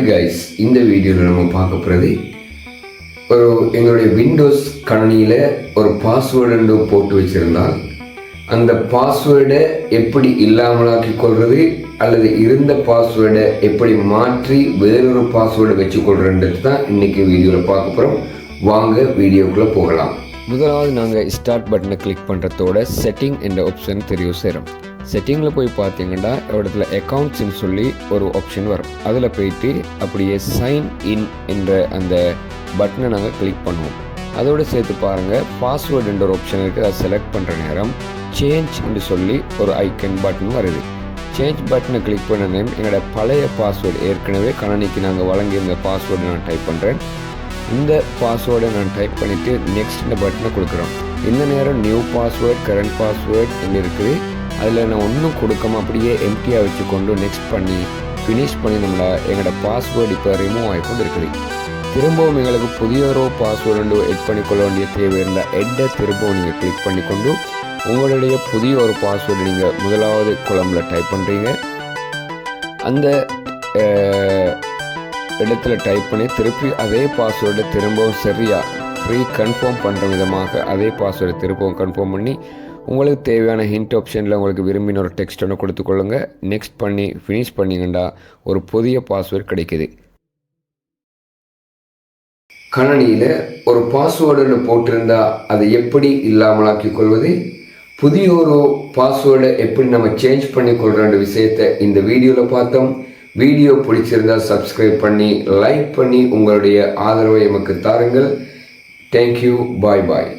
Hi guys, இந்த வீடியோவில் நம்ம பார்க்க போகிறது எங்களுடைய விண்டோஸ் கணினியில் ஒரு பாஸ்வேர்டு போட்டு வச்சுருந்தால் அந்த பாஸ்வேர்டை எப்படி இல்லாமலாக்கி கொள்வது அல்லது இருந்த பாஸ்வேர்டை எப்படி மாற்றி வேறொரு பாஸ்வேர்டை வச்சுக்கொள்றதுன்றது தான் இன்றைக்கி வீடியோவில் பார்க்க போகிறோம். வாங்க வீடியோக்குள்ளே போகலாம். முதலாவது நாங்கள் ஸ்டார்ட் பட்டனை கிளிக் பண்ணுறதோட செட்டிங் என்ற ஆப்ஷன் தெரிவு செய்கிறோம். செட்டிங்கில் போய் பார்த்தீங்கன்னா இடத்துல அக்கௌண்ட்ஸ்ன்னு சொல்லி ஒரு ஆப்ஷன் வரும். அதில் போயிட்டு அப்படியே சைன் இன் என்ற அந்த பட்டனை நாங்கள் கிளிக் பண்ணுவோம். அதோடு சேர்த்து பாருங்கள், பாஸ்வேர்டு என்ற ஒரு ஆப்ஷன் இருக்குது. அதை செலக்ட் பண்ணுற நேரம் சேஞ்ச் என்று சொல்லி ஒரு ஐக்கன் பட்டன் வருது. சேஞ்ச் பட்டனை கிளிக் பண்ண நேரம் எங்களோட பழைய பாஸ்வேர்டு ஏற்கனவே கணினிக்கு நாங்கள் வழங்கியிருந்த பாஸ்வேர்டு நான் டைப் பண்ணுறேன். இந்த பாஸ்வேர்டை நான் டைப் பண்ணிவிட்டு நெக்ஸ்ட் இந்த பட்டனை கொடுக்குறோம். இந்த நேரம் நியூ பாஸ்வேர்டு, கரண்ட் பாஸ்வேர்டு என்ன இருக்குது, அதில் நான் ஒன்றும் கொடுக்காம அப்படியே எம்டியாக வச்சுக்கொண்டு நெக்ஸ்ட் பண்ணி ஃபினிஷ் பண்ணி எங்களோட பாஸ்வேர்டு இப்போ ரிமூவ் ஆகிக்கொண்டு இருக்குது. திரும்பவும் எங்களுக்கு புதிய ஒரு பாஸ்வேர்டு எட் பண்ணிக்கொள்ள வேண்டிய தேவை இருந்தால் எட்டை திரும்பவும் நீங்கள் கிளிக் பண்ணிக்கொண்டு உங்களுடைய புதிய ஒரு பாஸ்வேர்டு நீங்கள் முதலாவது குழம்பில் டைப் பண்ணுறீங்க. அந்த இடத்துல டைப் பண்ணி திருப்பி அதே பாஸ்வேர்டை திரும்பவும் சரியாக கன்ஃபார்ம் பண்ணுற விதமாக அதே பாஸ்வேர்டை திரும்பவும் கன்ஃபார்ம் பண்ணி உங்களுக்கு தேவையான ஹிண்ட் ஆப்ஷனில் உங்களுக்கு விரும்பின ஒரு டெக்ஸ்ட் ஒன்று கொடுத்துக்கொள்ளுங்க. நெக்ஸ்ட் பண்ணி ஃபினிஷ் பண்ணிங்கன்னா ஒரு புதிய பாஸ்வேர்டு கிடைக்குது. கணினியில் ஒரு பாஸ்வேர்டு போட்டிருந்தால் அதை எப்படி இல்லாமலாக்கி கொள்வது, புதிய ஒரு பாஸ்வேர்டை எப்படி நம்ம சேஞ்ச் பண்ணி கொள்கிற விஷயத்தை இந்த வீடியோவில் பார்த்தோம். வீடியோ பிடிச்சிருந்தால் சப்ஸ்கிரைப் பண்ணி லைக் பண்ணி உங்களுடைய ஆதரவை எமக்கு தாருங்கள். தேங்க்யூ, பாய் பாய்.